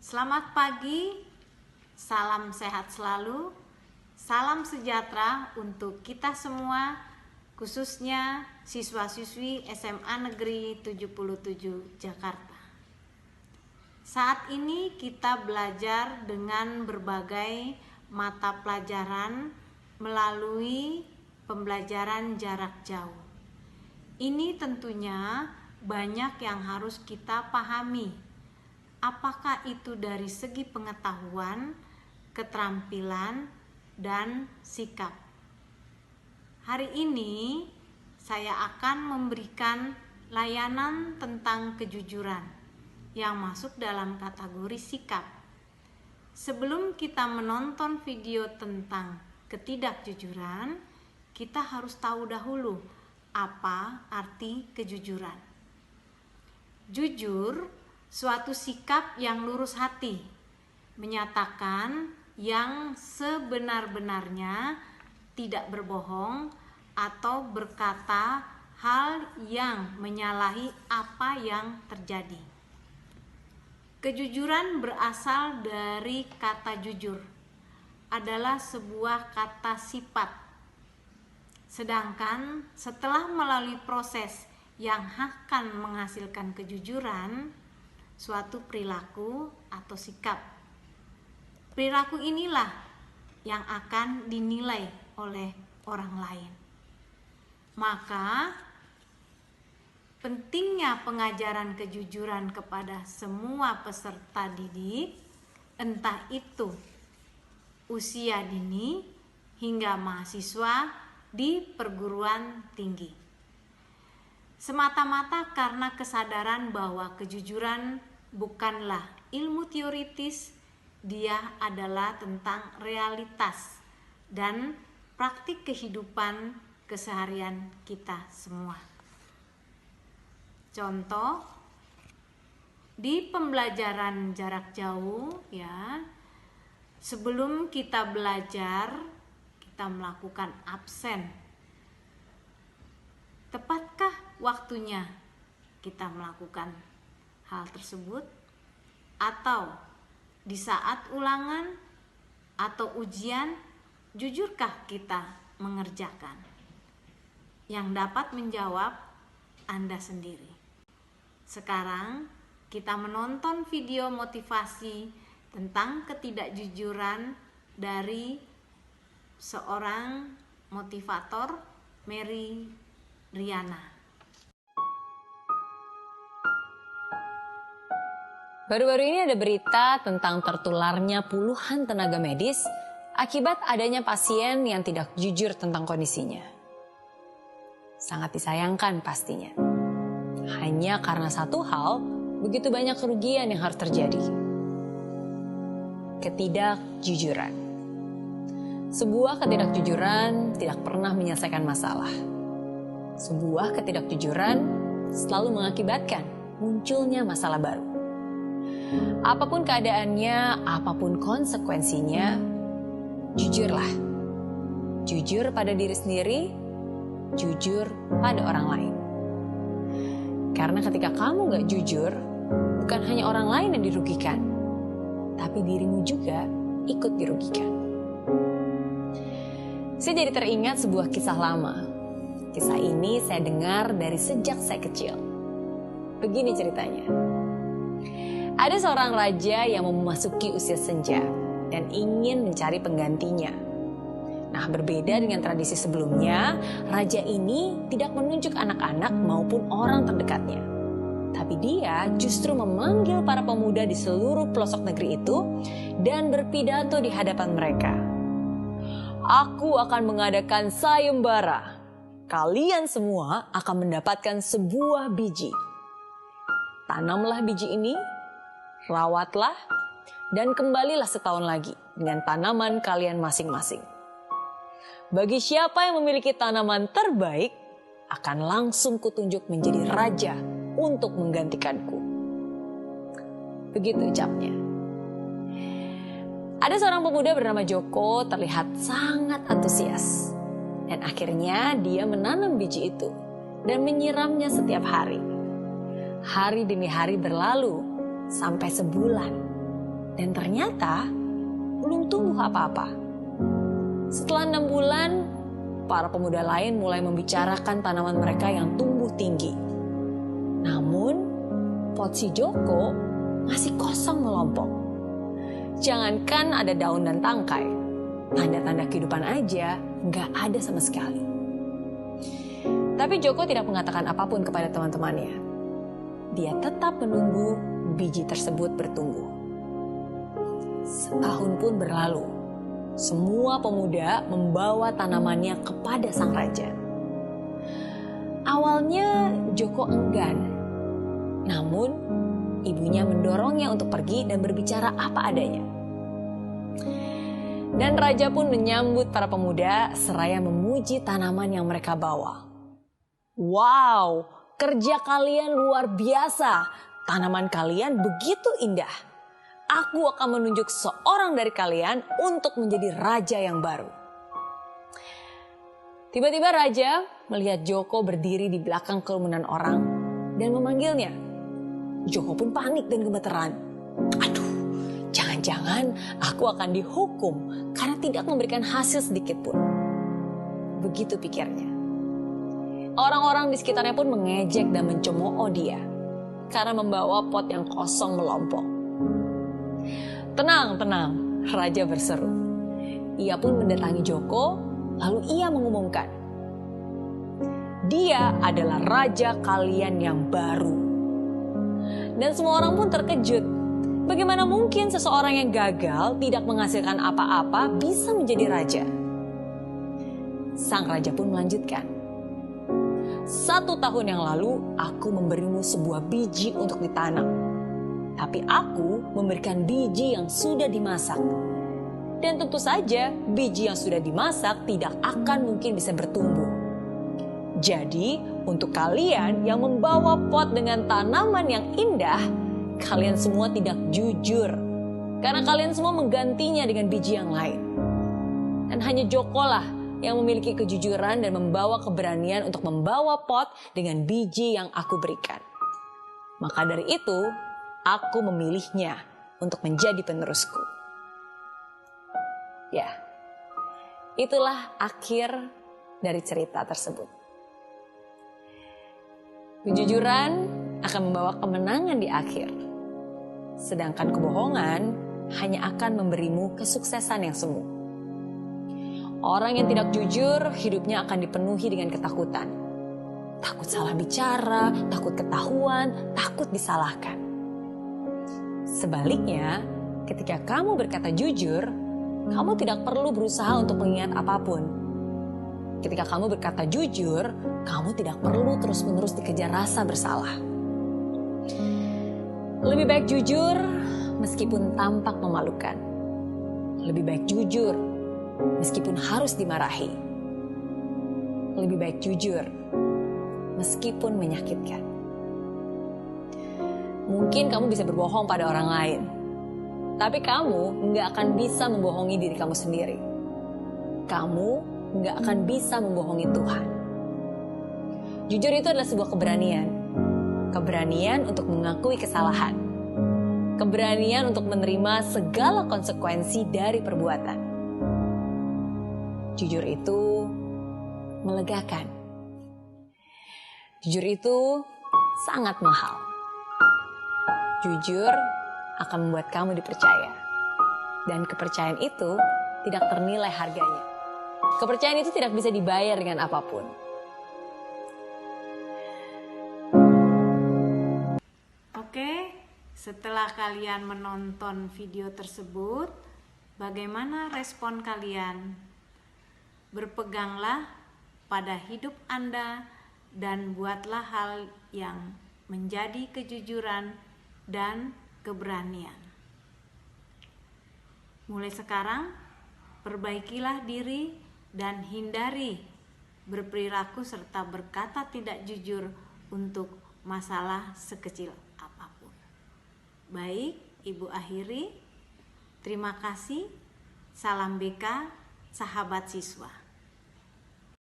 Selamat pagi, salam sehat selalu, salam sejahtera untuk kita semua, khususnya siswa-siswi SMA Negeri 77 Jakarta. Saat ini kita belajar dengan berbagai mata pelajaran melalui pembelajaran jarak jauh. Ini tentunya banyak yang harus kita pahami. Apakah itu dari segi pengetahuan, keterampilan, dan sikap. Hari ini saya akan memberikan layanan tentang kejujuran yang masuk dalam kategori sikap. Sebelum kita menonton video tentang ketidakjujuran, kita harus tahu dahulu apa arti kejujuran. Jujur, suatu sikap yang lurus hati, menyatakan yang sebenar-benarnya, tidak berbohong atau berkata hal yang menyalahi apa yang terjadi. Kejujuran berasal dari kata jujur, adalah sebuah kata sifat. Sedangkan setelah melalui proses yang akan menghasilkan kejujuran, suatu perilaku atau sikap. Perilaku inilah yang akan dinilai oleh orang lain. Maka pentingnya pengajaran kejujuran kepada semua peserta didik, entah itu usia dini hingga mahasiswa di perguruan tinggi. Semata-mata karena kesadaran bahwa kejujuran bukanlah ilmu teoritis, dia adalah tentang realitas dan praktik kehidupan keseharian kita semua. Contoh, di pembelajaran jarak jauh ya, sebelum kita belajar, kita melakukan absen. Tepatkah waktunya kita melakukan hal tersebut? Atau di saat ulangan atau ujian, jujurkah kita mengerjakan? Yang dapat menjawab Anda sendiri. Sekarang kita menonton video motivasi tentang ketidakjujuran dari seorang motivator, Mary Riana. Baru-baru ini ada berita tentang tertularnya puluhan tenaga medis akibat adanya pasien yang tidak jujur tentang kondisinya. Sangat disayangkan pastinya. Hanya karena satu hal, begitu banyak kerugian yang harus terjadi. Ketidakjujuran. Sebuah ketidakjujuran tidak pernah menyelesaikan masalah. Sebuah ketidakjujuran selalu mengakibatkan munculnya masalah baru. Apapun keadaannya, apapun konsekuensinya, jujurlah. Jujur pada diri sendiri, jujur pada orang lain. Karena ketika kamu gak jujur, bukan hanya orang lain yang dirugikan, tapi dirimu juga ikut dirugikan. Saya jadi teringat sebuah kisah lama. Kisah ini saya dengar dari sejak saya kecil. Begini ceritanya. Ada seorang raja yang memasuki usia senja dan ingin mencari penggantinya. Nah, berbeda dengan tradisi sebelumnya, raja ini tidak menunjuk anak-anak maupun orang terdekatnya. Tapi dia justru memanggil para pemuda di seluruh pelosok negeri itu dan berpidato di hadapan mereka. Aku akan mengadakan sayembara. Kalian semua akan mendapatkan sebuah biji. Tanamlah biji ini, rawatlah, dan kembalilah setahun lagi dengan tanaman kalian masing-masing. Bagi siapa yang memiliki tanaman terbaik, akan langsung kutunjuk menjadi raja untuk menggantikanku. Begitu ucapnya. Ada seorang pemuda bernama Joko terlihat sangat antusias. Dan akhirnya dia menanam biji itu dan menyiramnya setiap hari. Hari demi hari berlalu sampai sebulan. Dan ternyata belum tumbuh apa-apa. Setelah 6 bulan, para pemuda lain mulai membicarakan tanaman mereka yang tumbuh tinggi. Namun, pot si Joko masih kosong melompong. Jangankan ada daun dan tangkai, tanda-tanda kehidupan aja nggak ada sama sekali. Tapi Joko tidak mengatakan apapun kepada teman-temannya. Dia tetap menunggu biji tersebut bertumbuh. Setahun pun berlalu. Semua pemuda membawa tanamannya kepada sang raja. Awalnya Joko enggan. Namun, ibunya mendorongnya untuk pergi dan berbicara apa adanya. Dan raja pun menyambut para pemuda seraya memuji tanaman yang mereka bawa. Wow, kerja kalian luar biasa. Tanaman kalian begitu indah. Aku akan menunjuk seorang dari kalian untuk menjadi raja yang baru. Tiba-tiba raja melihat Joko berdiri di belakang kerumunan orang dan memanggilnya. Joko pun panik dan gemeteran. Aduh, jangan-jangan aku akan dihukum karena tidak memberikan hasil sedikit pun. Begitu pikirnya. Orang-orang di sekitarnya pun mengejek dan mencemooh dia karena membawa pot yang kosong melompong. Tenang, tenang, raja berseru. Ia pun mendatangi Joko, lalu ia mengumumkan, dia adalah raja kalian yang baru. Dan semua orang pun terkejut. Bagaimana mungkin seseorang yang gagal tidak menghasilkan apa-apa bisa menjadi raja? Sang raja pun melanjutkan. 1 tahun yang lalu aku memberimu sebuah biji untuk ditanam. Tapi aku memberikan biji yang sudah dimasak. Dan tentu saja biji yang sudah dimasak tidak akan mungkin bisa bertumbuh. Jadi untuk kalian yang membawa pot dengan tanaman yang indah, kalian semua tidak jujur. Karena kalian semua menggantinya dengan biji yang lain. Dan hanya Joko lah yang memiliki kejujuran dan membawa keberanian untuk membawa pot dengan biji yang aku berikan. Maka dari itu, aku memilihnya untuk menjadi penerusku. Ya, itulah akhir dari cerita tersebut. Kejujuran akan membawa kemenangan di akhir. Sedangkan kebohongan hanya akan memberimu kesuksesan yang semu. Orang yang tidak jujur, hidupnya akan dipenuhi dengan ketakutan. Takut salah bicara, takut ketahuan, takut disalahkan. Sebaliknya, ketika kamu berkata jujur, kamu tidak perlu berusaha untuk mengingat apapun. Ketika kamu berkata jujur, kamu tidak perlu terus-menerus dikejar rasa bersalah. Lebih baik jujur meskipun tampak memalukan. Lebih baik jujur meskipun harus dimarahi. Lebih baik jujur meskipun menyakitkan. Mungkin kamu bisa berbohong pada orang lain, tapi kamu nggak akan bisa membohongi diri kamu sendiri. Kamu nggak akan bisa membohongi Tuhan. Jujur itu adalah sebuah keberanian. Keberanian untuk mengakui kesalahan. Keberanian untuk menerima segala konsekuensi dari perbuatan. Jujur itu melegakan. Jujur itu sangat mahal. Jujur akan membuat kamu dipercaya. Dan kepercayaan itu tidak ternilai harganya. Kepercayaan itu tidak bisa dibayar dengan apapun. Oke, setelah kalian menonton video tersebut, bagaimana respon kalian? Berpeganglah pada hidup Anda dan buatlah hal yang menjadi kejujuran dan keberanian. Mulai sekarang, perbaikilah diri dan hindari berperilaku serta berkata tidak jujur untuk masalah sekecil apapun. Baik, Ibu akhiri. Terima kasih. Salam BK, sahabat siswa.